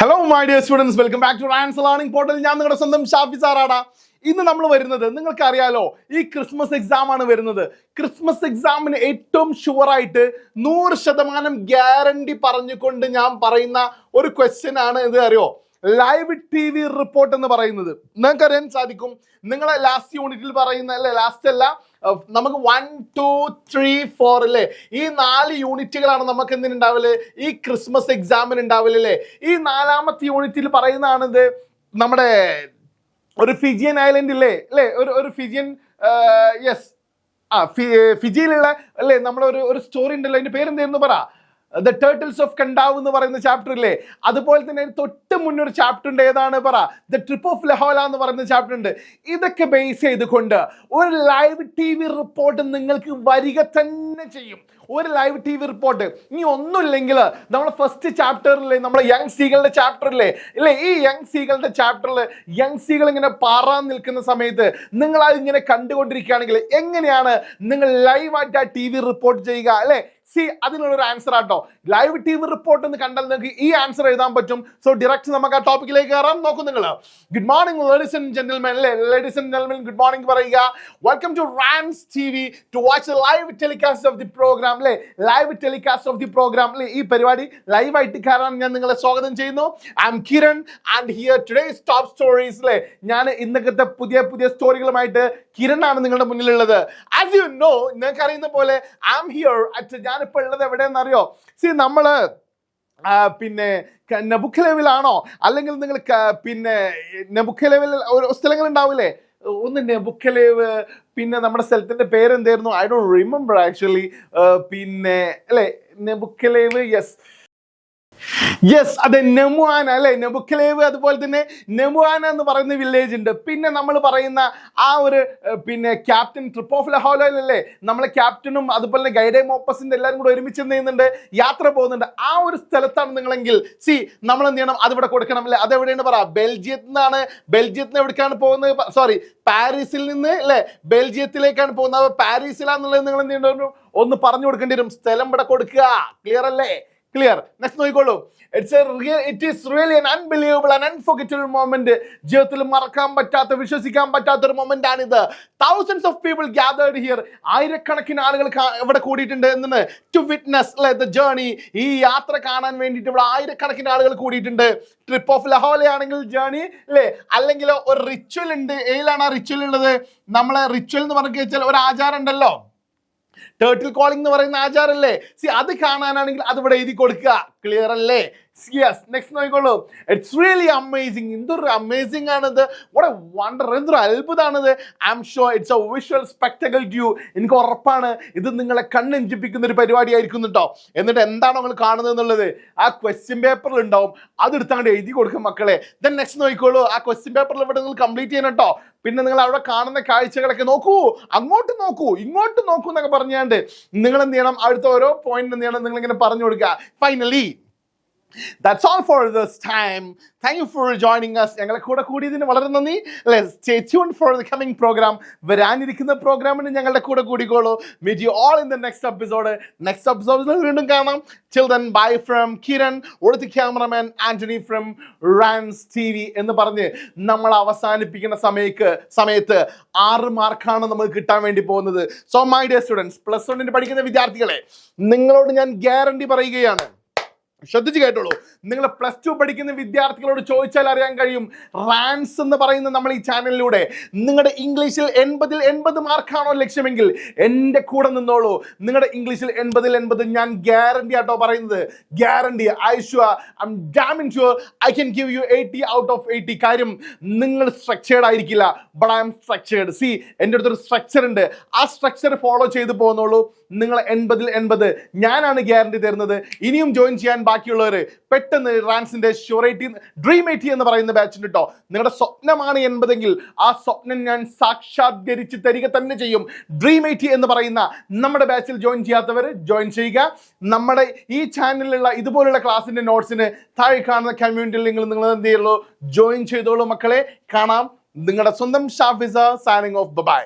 Hello my dear students, welcome back to Rans learning portal. ഞാൻ നിങ്ങളുടെ സ്വന്തം ഷാഫി സാറാടാ. ഇന്ന് നമ്മൾ വരുന്നത്, നിങ്ങൾക്ക് അറിയാലോ, ഈ ക്രിസ്മസ് എക്സാം ആണ് വരുന്നത്. ക്രിസ്മസ് എക്സാമിന് ഏറ്റവും ഷുവറായിട്ട് 100% ഗ്യാരണ്ടി പറഞ്ഞുകൊണ്ട് ഞാൻ പറയുന്ന ഒരു ക്വസ്റ്റ്യൻ ആണ് ഇത്. അറിയോ, ലൈവ് ടി വി റിപ്പോർട്ട് എന്ന് പറയുന്നത്. നിങ്ങൾക്ക് അറിയാൻ സാധിക്കും, നിങ്ങളെ ലാസ്റ്റ് യൂണിറ്റിൽ പറയുന്ന അല്ലേ, ലാസ്റ്റ് അല്ല, നമുക്ക് 1, 2, 3, 4 അല്ലേ, ഈ 4 യൂണിറ്റുകളാണ് നമുക്ക് എന്തിനുണ്ടാവില്ലേ, ഈ ക്രിസ്മസ് എക്സാമിന് ഉണ്ടാവില്ലേ. ഈ 4ാമത്തെ യൂണിറ്റിൽ പറയുന്നതാണിത്. നമ്മുടെ ഒരു ഫിജിയൻ ഐലൻഡ് ഇല്ലേ അല്ലേ, ഒരു ഫിജിയൻ, യെസ്, ഫിജിയിലുള്ള അല്ലേ, നമ്മളെ ഒരു സ്റ്റോറി ഉണ്ടല്ലോ, അതിന്റെ പേരെന്തായിരുന്നു പറ, ദ ടേർട്ടിൽസ് ഓഫ് കണ്ടാവ് എന്ന് പറയുന്ന ചാപ്റ്റർ ഇല്ലേ. അതുപോലെ തന്നെ തൊട്ട് മുന്നൊരു ചാപ്റ്റർ ഉണ്ട്, ഏതാണ് പറ, ദ ട്രിപ്പ് ഓഫ് ലഹോല എന്ന് പറയുന്ന ചാപ്റ്റർ ഉണ്ട്. ഇതൊക്കെ ബേസ് ചെയ്തുകൊണ്ട് ഒരു ലൈവ് ടി വി റിപ്പോർട്ട് നിങ്ങൾക്ക് വരിക തന്നെ ചെയ്യും. ഒരു ലൈവ് ടി വി റിപ്പോർട്ട്. ഇനി ഒന്നുമില്ലെങ്കിൽ നമ്മളെ ഫസ്റ്റ് ചാപ്റ്ററിലെ നമ്മളെ യങ് സീകളുടെ ചാപ്റ്ററിലെ ഇല്ലേ, ഈ യങ് സീകളുടെ ചാപ്റ്ററിൽ യങ് സീകൾ ഇങ്ങനെ പാറാൻ നിൽക്കുന്ന സമയത്ത് നിങ്ങൾ അത് ഇങ്ങനെ കണ്ടുകൊണ്ടിരിക്കുകയാണെങ്കിൽ എങ്ങനെയാണ് നിങ്ങൾ ലൈവായിട്ട് ആ ടി വി റിപ്പോർട്ട് ചെയ്യുക അല്ലേ? അതിനുള്ളൊരു ആൻസർ ആട്ടോ. ലൈവ് ടി വി റിപ്പോർട്ട് എന്ന് കണ്ടാൽ നിങ്ങൾക്ക് ഈ ആൻസർ എഴുതാൻ പറ്റും. സോ ഡയറക്റ്റ് നമുക്ക് ആ ടോപ്പിക്കിലേക്ക് കയറാം. നോക്കൂ നിങ്ങൾ. Good morning ladies and gentlemen അല്ലേ, ladies and gentlemen good morning പറയുക. Welcome to Rans T V to watch live telecast of the programme അല്ലേ, live telecast of the programme അല്ലേ. ഈ പരിപാടി ലൈവായിട്ട് കയറാൻ ഞാൻ നിങ്ങളെ സ്വാഗതം ചെയ്യുന്നു. I am Kiran and here today's top stories അല്ലേ. ഞാൻ ഇന്നത്തെ പുതിയ സ്റ്റോറികളുമായിട്ട് കിരൺ ആണ് നിങ്ങളുടെ മുന്നിലുള്ളത്. ആസ് യു നോ, നിങ്ങൾക്ക് അറിയുന്ന പോലെ ഐ ആം ഹിയർ അറ്റ്, ഞാനിപ്പോ ഉള്ളത് എവിടെയെന്നറിയോ, നമ്മള് പിന്നെ നെബുക്കലേവിലാണോ, അല്ലെങ്കിൽ നിങ്ങൾ പിന്നെ നെബുക്കലേവിൽ ഒരു സ്ഥലങ്ങൾ ഉണ്ടാവില്ലേ, ഒന്ന് നെബുക്കലേവ്, പിന്നെ നമ്മുടെ സ്ഥലത്തിന്റെ പേരെന്തായിരുന്നു, ഐ ഡോണ്ട് റിമെമ്പർ ആക്ച്വലി. പിന്നെ അല്ലെ നെബുക്കലേവ്, യെസ് അതെ, നെമുആന അല്ലെ, നെബുക്കലേവ്. അതുപോലെ തന്നെ നെമുആന എന്ന് പറയുന്ന വില്ലേജ് ഉണ്ട്. പിന്നെ നമ്മൾ പറയുന്ന ആ ഒരു പിന്നെ ക്യാപ്റ്റൻ ട്രിപ്പ് ഓഫ് ലഹോലയിലല്ലേ, നമ്മളെ ക്യാപ്റ്റനും അതുപോലെ തന്നെ ഗൈഡേ മോപ്പസിന്റെ എല്ലാവരും കൂടെ ഒരുമിച്ച് എന്ത് ചെയ്യുന്നുണ്ട്, യാത്ര പോകുന്നുണ്ട്. ആ ഒരു സ്ഥലത്താണ് നിങ്ങളെങ്കിൽ നമ്മൾ എന്ത് ചെയ്യണം, അതിവിടെ കൊടുക്കണം അല്ലെ. അതെവിടെയാണ് പറ, ബെൽജിയത്തിൽ നിന്നാണ്. ബെൽജിയത്തിൽ നിന്ന് എവിടേക്കാണ് പോകുന്നത്, സോറി, പാരീസിൽ നിന്ന് അല്ലെ ബെൽജിയത്തിലേക്കാണ് പോകുന്നത്. പാരീസിലാന്നുള്ളത് നിങ്ങൾ എന്ത് ചെയ്യേണ്ടി വരും, ഒന്ന് പറഞ്ഞു കൊടുക്കേണ്ടി വരും. സ്ഥലം ഇവിടെ കൊടുക്കുക. ക്ലിയർ അല്ലേ? ക്ലിയർ. നെക്സ്റ്റ് നോക്കിക്കോളൂ. It is really an unbelievable and unforgettable moment. ജീവിതത്തിൽ മറക്കാൻ പറ്റാത്ത, വിശ്വസിക്കാൻ പറ്റാത്ത ഒരു മൊമെന്റ് ആണിത്. Thousands of people gathered here. ആയിരക്കണക്കിന് ആളുകൾ ഇവിടെ കൂടിയിട്ടുണ്ട് എന്ന്, ടു വിറ്റ്നസ് the journey. ഈ യാത്ര കാണാൻ വേണ്ടിയിട്ട് ഇവിടെ ആയിരക്കണക്കിന് ആളുകൾ കൂടിയിട്ടുണ്ട്. ട്രിപ്പ് ഓഫ് ലഹോല ആണെങ്കിൽ ജേർണി അല്ലേ, അല്ലെങ്കിൽ ഒരു റിച്വൽ ഉണ്ട്. ഏതിലാണ് ആ റിച്വൽ ഉള്ളത്? നമ്മളെ റിച്വൽ എന്ന് പറഞ്ഞു വെച്ചാൽ ഒരു ആചാരം ഉണ്ടല്ലോ, ടേർട്ടിൽ കോളിംഗ് എന്ന് പറയുന്ന ആചാരല്ലേ. അത് കാണാനാണെങ്കിൽ അത് ഇവിടെ എഴുതി കൊടുക്കുക. ക്ലിയർ അല്ലേ? യെസ്. നെക്സ്റ്റ് നോക്കിക്കോളൂ. It's really amazing. എന്തൊരു അമേസിംഗ് ആണിത്, വാട്ട് എ വണ്ടർ, എന്തൊരു അത്ഭുതമാണിത്. I am sure it's a visual spectacle to you. എനിക്ക് ഉറപ്പാണ് ഇത് നിങ്ങളെ കണ്ണെഞ്ചിപ്പിക്കുന്ന ഒരു പരിപാടി ആയിരിക്കും കേട്ടോ. എന്നിട്ട് എന്താണോ നിങ്ങൾ കാണുന്നത് എന്നുള്ളത് ആ ക്വസ്റ്റ്യൻ പേപ്പറിൽ ഉണ്ടാവും, അതെടുത്താണ്ട് എഴുതി കൊടുക്കും മക്കളെ. ദെൻ നെക്സ്റ്റ് നോക്കിക്കോളൂ. ആ ക്വസ്റ്റ്യൻ പേപ്പറിൽ ഇവിടെ നിങ്ങൾ കംപ്ലീറ്റ് ചെയ്യണം കേട്ടോ. പിന്നെ നിങ്ങൾ അവിടെ കാണുന്ന കാഴ്ചകളൊക്കെ നോക്കൂ, അങ്ങോട്ട് നോക്കൂ, ഇങ്ങോട്ട് നോക്കൂ എന്നൊക്കെ പറഞ്ഞാണ്ട് നിങ്ങൾ എന്ത് ചെയ്യണം, അടുത്ത ഓരോ പോയിന്റ് എന്ത് ചെയ്യണം, നിങ്ങൾ ഇങ്ങനെ പറഞ്ഞു കൊടുക്കുക. Finally that's all for this time. Thank you for joining us. ഞങ്ങളെ കൂടെ കൂടിയതിന് വളരെ നന്ദി. Let's stay tuned for the coming program. വരാനിരിക്കുന്ന പ്രോഗ്രാമിന് ഞങ്ങളുടെ കൂടെ കൂടിക്കോളൂ. Meet you all in the next episode. Next episode വീണ്ടും കാണാം. Till then, bye from Kiran, with the cameraman Anthony from Rans TV എന്ന് പറഞ്ഞ് നമ്മൾ അവസാനിപ്പിക്കുന്ന സമയത്ത് 6 മാർക്കാണ് നമുക്ക് കിട്ടാൻ വേണ്ടി പോകുന്നത്. So my dear students, +1 പഠിക്കുന്ന വിദ്യാർത്ഥികളെ, നിങ്ങളോട് ഞാൻ ഗ്യാരണ്ടി പറയുകയാണ്, ശ്രദ്ധിച്ച് കേട്ടോളൂ. നിങ്ങൾ +2 പഠിക്കുന്ന വിദ്യാർത്ഥികളോട് ചോദിച്ചാൽ അറിയാൻ കഴിയും. റാൻസ് എന്ന് പറയുന്ന നമ്മൾ ഈ ചാനലിലൂടെ നിങ്ങളുടെ ഇംഗ്ലീഷിൽ 80ൽ 80 മാർക്കാണോ ലക്ഷ്യമെങ്കിൽ എൻ്റെ കൂടെ നിന്നോളൂ. നിങ്ങളുടെ ഇംഗ്ലീഷിൽ 80ൽ 80 ഞാൻ ഗ്യാരണ്ടി ആട്ടോ പറയുന്നത്. Guarantee. I M Damien sure I can give you 80 out of 80. കാര്യം നിങ്ങൾ സ്ട്രക്ചേർഡ് ആയിരിക്കില്ല, ബട്ട് ഐ എം സ്ട്രക്ചേർഡ്. എൻ്റെ അടുത്തൊരു സ്ട്രക്ചർ ഉണ്ട്. ആ സ്ട്രക്ചർ ഫോളോ ചെയ്ത് പോകുന്നുള്ളൂ. നിങ്ങൾ 80ൽ 80 ഞാനാണ് ഗ്യാരണ്ടി തരുന്നത്. ഇനിയും ജോയിൻ ചെയ്യാൻ ബാക്കിയുള്ളവർ പെട്ടെന്ന് റാൻസിന്റെ ഷുവറേറ്റി ഡ്രീം 80 എന്ന് പറയുന്ന ബാച്ചിന് കേട്ടോ. നിങ്ങളുടെ സ്വപ്നമാണ് 80എങ്കിൽ ആ സ്വപ്നം ഞാൻ സാക്ഷാത്കരിച്ച് തരിക തന്നെ ചെയ്യും. ഡ്രീം 80 എന്ന് പറയുന്ന നമ്മുടെ ബാച്ചിൽ ജോയിൻ ചെയ്യാത്തവർ ജോയിൻ ചെയ്യുക. നമ്മുടെ ഈ ചാനലിലുള്ള ഇതുപോലുള്ള ക്ലാസ്സിന്റെ നോട്ട്സിന് താഴെ കാണുന്ന കമ്മ്യൂണിറ്റി ലിങ്കിൽ നിങ്ങൾ എന്ത് ചെയ്യുള്ളൂ, ജോയിൻ ചെയ്തോളൂ മക്കളെ. കാണാം. നിങ്ങളുടെ സ്വന്തം ഷാഫിസ സൈനിങ് ഓഫ്. ബൈ.